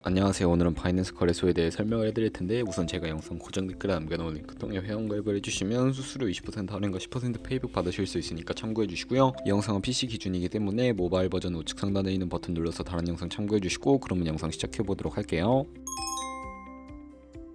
안녕하세요. 오늘은 바이낸스 거래소에 대해 설명을 해드릴 텐데 우선 제가 영상 고정 댓글에 남겨놓은 링크 통해 회원 가입을 해주시면 수수료 20% 할인과 10% 페이백 받으실 수 있으니까 참고해주시고요. 이 영상은 PC 기준이기 때문에 모바일 버전 우측 상단에 있는 버튼 눌러서 다른 영상 참고해주시고 그러면 영상 시작해보도록 할게요.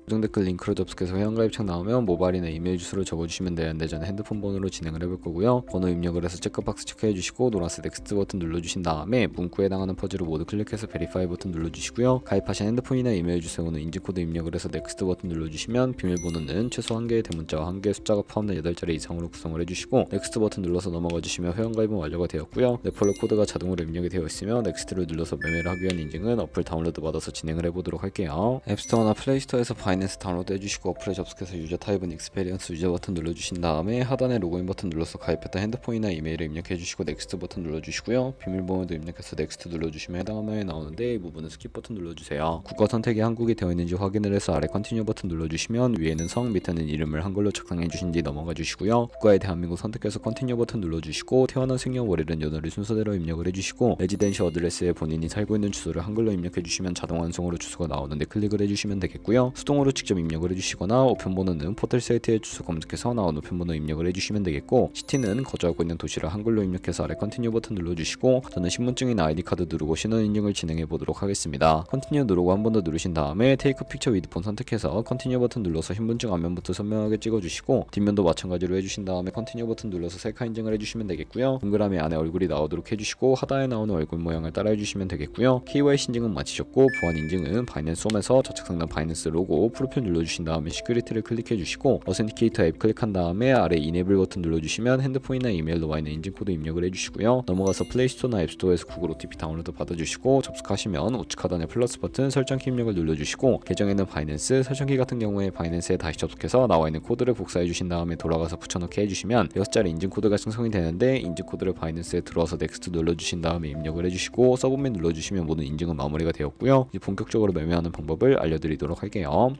고정 댓글 링크로 접속해서 회원가입창 나오면 모바일이나 이메일 주소를 적어주시면 되는데 저는 핸드폰 번호로 진행을 해볼 거고요. 번호 입력을 해서 체크박스 체크해주시고 노란색 넥스트 버튼 눌러주신 다음에 문구에 해당하는 퍼즐을 모두 클릭해서 베리파이 버튼 눌러주시고요. 가입하신 핸드폰이나 이메일 주소는 인증코드 입력을 해서 넥스트 버튼 눌러주시면 비밀번호는 최소 1개의 대문자와 1개의 숫자가 포함된 8자리 이상으로 구성을 해주시고 넥스트 버튼 눌러서 넘어가주시면 회원가입은 완료가 되었고요. 레퍼럴 코드가 자동으로 입력이 되어 있으면 넥스트를 눌러서 매매를 하기 위한 인증은 어플 다운로드 받아서 진행을 해보도록 할게요. 앱스토어나 플레이스토어에서 바이낸스 다운로드 해주시고 어플에 접속해서 유저 타입은 익스페리언스 유저 버튼 눌러주신 다음에 하단에 로그인 버튼 눌러서 가입했던 핸드폰이나 이메일을 입력해주시고 넥스트 버튼 눌러주시고요. 비밀번호도 입력해서 넥스트 눌러주시면 해당 화면이 나오는데 이 부분은 스킵 버튼 눌러주세요. 국가 선택이 한국이 되어 있는지 확인을 해서 아래 컨티뉴 버튼 눌러주시면 위에는 성, 밑에는 이름을 한글로 작성해주신 뒤 넘어가 주시고요. 국가에 대한민국 선택해서 컨티뉴 버튼 눌러주시고 태어난 생년월일은 연월일 순서대로 입력을 해주시고 레지던시 어드레스에 본인이 살고 있는 주소를 한글로 입력해주시면 자동 완성으로 주소가 나오는데 클릭을 해주시면 되겠고요. 수동으로 직접 입력을 해주시거나 우편번호는 포털 사이트에 주소 검색해서 나온 우편번호 입력을 해주시면 되겠고 시티는 거주하고 있는 도시를 한글로 입력해서 아래 컨티뉴 버튼 눌러주시고 저는 신분증이나 아이디카드 누르고 신원 인증을 진행해 보도록 하겠습니다. 컨티뉴 누르고 한 번 더 누르신 다음에 테이크 픽처 위드 폰 선택해서 컨티뉴 버튼 눌러서 신분증 앞면부터 선명하게 찍어주시고 뒷면도 마찬가지로 해주신 다음에 컨티뉴 버튼 눌러서 셀카 인증을 해주시면 되겠고요. 동그라미 안에 얼굴이 나오도록 해주시고 하단에 나오는 얼굴 모양을 따라 해주시면 되겠고요. KYC 인증은 마치셨고 보안 인증은 바이낸스 홈에서 좌측 상단 바이낸스 로고 프로필 눌러주신 다음에 시큐리티를 클릭해주시고 어센티케이터 앱 클릭한 다음에 아래 이네블 버튼 눌러주시면 핸드폰이나 이메일로 와 있는 인증코드 입력을 해주시고요. 넘어가서 플레이스토어나 앱스토어에서 구글 OTP 다운로드 받아주시고 접속하시면 우측 하단에 플러스 버튼 설정키 입력을 눌러주시고 계정에는 바이낸스, 설정키 같은 경우에 바이낸스에 다시 접속해서 나와 있는 코드를 복사해주신 다음에 돌아가서 붙여넣기 해주시면 6자리 인증코드가 생성이 되는데 인증코드를 바이낸스에 들어와서 넥스트 눌러주신 다음에 입력을 해주시고 서브밋 눌러주시면 모든 인증은 마무리가 되었고요. 이제 본격적으로 매매하는 방법을 알려드리도록 할게요.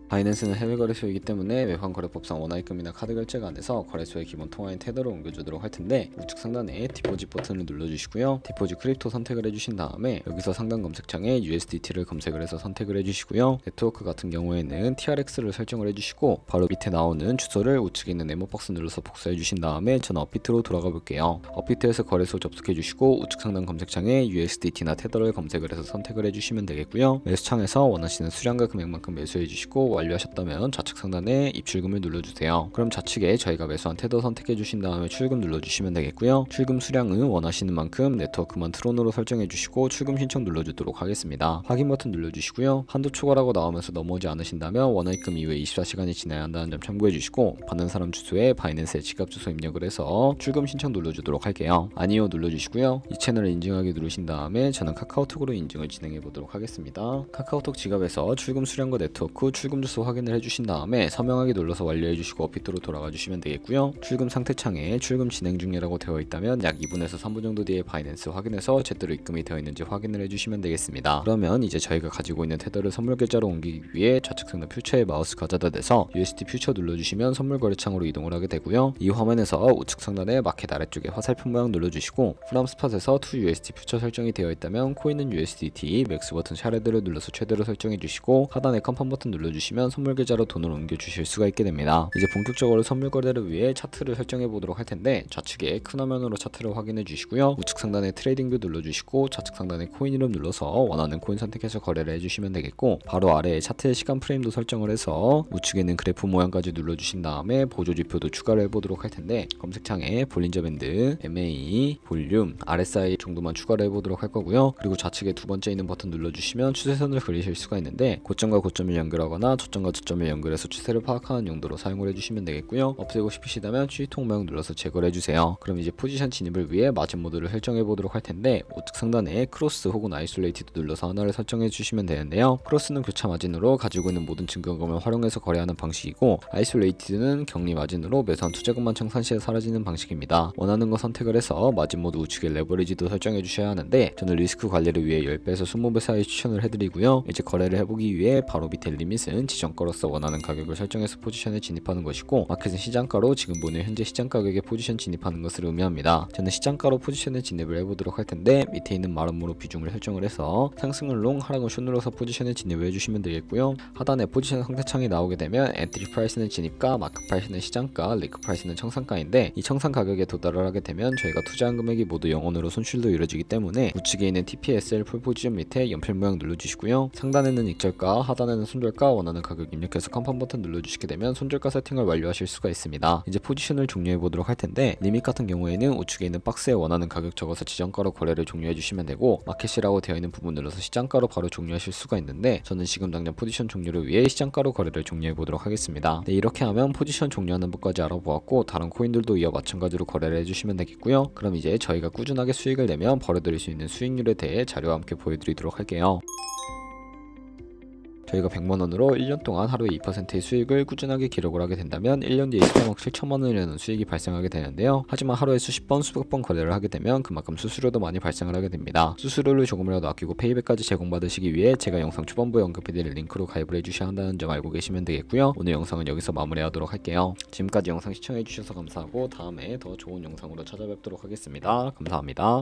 바이낸스는 해외 거래소이기 때문에 외환거래법상 원화입금이나 카드 결제가 안 돼서 거래소의 기본 통화인 테더로 옮겨주도록 할 텐데 우측 상단에 디포짓 버튼을 눌러주시고요. 디포짓 크립토 선택을 해주신 다음에 여기서 상단 검색창에 USDT를 검색을 해서 선택을 해주시고요. 네트워크 같은 경우에는 TRX를 설정을 해주시고 바로 밑에 나오는 주소를 우측에 있는 네모박스 눌러서 복사해 주신 다음에 저는 업비트로 돌아가 볼게요. 업비트에서 거래소 접속해 주시고 우측 상단 검색창에 USDT나 테더를 검색을 해서 선택을 해주시면 되겠고요. 매수창에서 원하시는 수량과 금액만큼 매수해 주시고 완료하셨다면 좌측 상단에 입출금을 눌러주세요. 그럼 좌측에 저희가 매수한 테더 선택해 주신 다음에 출금 눌러주시면 되겠고요. 출금 수량은 원하시는 만큼 네트워크만 트론으로 설정해 주시고 출금 신청 눌러주도록 하겠습니다. 확인 버튼 눌러주시고요. 한도 초과라고 나오면서 넘어오지 않으신다면 원화입금 이후에 24시간이 지나야 한다는 점 참고해 주시고 받는 사람 주소에 바이낸스의 지갑 주소 입력을 해서 출금 신청 눌러주도록 할게요. 아니요 눌러주시고요. 이 채널을 인증하기 누르신 다음에 저는 카카오톡으로 인증을 진행해 보도록 하겠습니다. 카카오톡 지갑에서 출금 수량과 네트워크, 출금 주소 확인을 해주신 다음에 서명하기 눌러서 완료해주시고 업비트로 돌아가 주시면 되겠고요. 출금 상태 창에 출금 진행 중이라고 되어 있다면 약 2분에서 3분 정도 뒤에 바이낸스 확인해서 제대로 입금이 되어 있는지 확인을 해주시면 되겠습니다. 그러면 이제 저희가 가지고 있는 테더를 선물 계좌로 옮기기 위해 좌측 상단 퓨처에 마우스 가져다 대서 USD 퓨처 눌러주시면 선물 거래창으로 이동을 하게 되고요. 이 화면에서 우측 상단에 마켓 아래쪽에 화살표 모양 눌러주시고 프롬 스팟에서 to USD 퓨처 설정이 되어 있다면 코인은 USDT, 맥스 버튼 샤레드를 눌러서 최대로 설정해 주시고 하단에 컨펌 버튼 눌러주시면 선물 계좌로 돈을 옮겨 주실 수가 있게 됩니다. 이제 본격적으로 선물 거래를 위해 차트를 설정해 보도록 할 텐데 좌측에 큰 화면으로 차트를 확인해 주시고요. 우측 상단에 트레이딩 뷰 눌러주시고 좌측 상단에 코인 이름 눌러서 원하는 코인 선택해서 거래를 해주시면 되겠고 바로 아래에 차트의 시간 프레임도 설정을 해서 우측에 있는 그래프 모양까지 눌러주신 다음에 보조 지표도 추가를 해보도록 할 텐데 검색창에 볼린저 밴드, MA, 볼륨, RSI 정도만 추가를 해보도록 할 거고요. 그리고 좌측에 두 번째 있는 버튼 눌러주시면 추세선을 그리실 수가 있는데 고점과 고점을 연결하거나 저점과 저점을 연결해서 추세를 파악하는 용도로 사용을 해주시면 되겠고요. 없애고 싶으시다면 취지통 모양 눌러서 제거를 해주세요. 그럼 이제 포지션 진입을 위해 마진 모드를 설정해 보도록 할 텐데 우측 상단에 크로스 혹은 아이솔레이티드 눌러서 하나를 설정해 주시면 되는데요. 크로스는 교차 마진으로 가지고 있는 모든 증권금을 활용해서 거래하는 방식이고 아이솔레이티드는 격리 마진으로 매수한 투자금만 청산 시에 사라지는 방식입니다. 원하는 거 선택을 해서 마진 모드 우측에 레버리지도 설정해 주셔야 하는데 저는 리스크 관리를 위해 10배에서 20배 사이 추천을 해드리고요. 이제 거래를 해보기 위해 바로 밑에 리밋은 지정가로서 원하는 가격을 설정해서 포지션에 진입하는 것이고, 마켓은 시장가로 지금 보는 현재 시장 가격에 포지션 진입하는 것을 의미합니다. 저는 시장가로 포지션에 진입을 해보도록 할 텐데, 밑에 있는 마름모로 비중을 설정을 해서 상승은 롱, 하락은 숏 눌러서 포지션에 진입을 해주시면 되겠고요. 하단에 포지션 상대창이 나오게 되면 엔트리 프라이스는 진입가, 마크 프라이스는 시장가, 리크 프라이스는 청산가인데, 이 청산 가격에 도달을 하게 되면 저희가 투자한 금액이 모두 0원으로 손실도 이루어지기 때문에 우측에 있는 TPSL 풀 포지션 밑에 연필 모양 눌러주시고요. 상단에는 익절가, 하단에는 손절가, 원하는 가격 입력해서 컨펌 버튼 눌러주시게 되면 손절가 세팅을 완료하실 수가 있습니다. 이제 포지션을 종료해 보도록 할 텐데, 리밋 같은 경우에는 우측에 있는 박스에 원하는 가격 적어서 지정가로 거래를 종료해 주시면 되고, 마켓이라고 되어 있는 부분 눌러서 시장가로 바로 종료하실 수가 있는데, 저는 지금 당장 포지션 종료를 위해 시장가로 거래를 종료해 보도록 하겠습니다. 네, 이렇게 하면 포지션 종료하는 법까지 알아보았고, 다른 코인들도 이와 마찬가지로 거래를 해주시면 되겠고요. 그럼 이제 저희가 꾸준하게 수익을 내면 벌어들일 수 있는 수익률에 대해 자료와 함께 보여드리도록 할게요. 저희가 100만원으로 1년 동안 하루에 2%의 수익을 꾸준하게 기록을 하게 된다면 1년 뒤에 13억 7천만원이라는 수익이 발생하게 되는데요. 하지만 하루에 수십 번, 수백 번 거래를 하게 되면 그만큼 수수료도 많이 발생을 하게 됩니다. 수수료를 조금이라도 아끼고 페이백까지 제공받으시기 위해 제가 영상 초반부에 언급해드릴 링크로 가입을 해주셔야 한다는 점 알고 계시면 되겠고요. 오늘 영상은 여기서 마무리하도록 할게요. 지금까지 영상 시청해주셔서 감사하고, 다음에 더 좋은 영상으로 찾아뵙도록 하겠습니다. 감사합니다.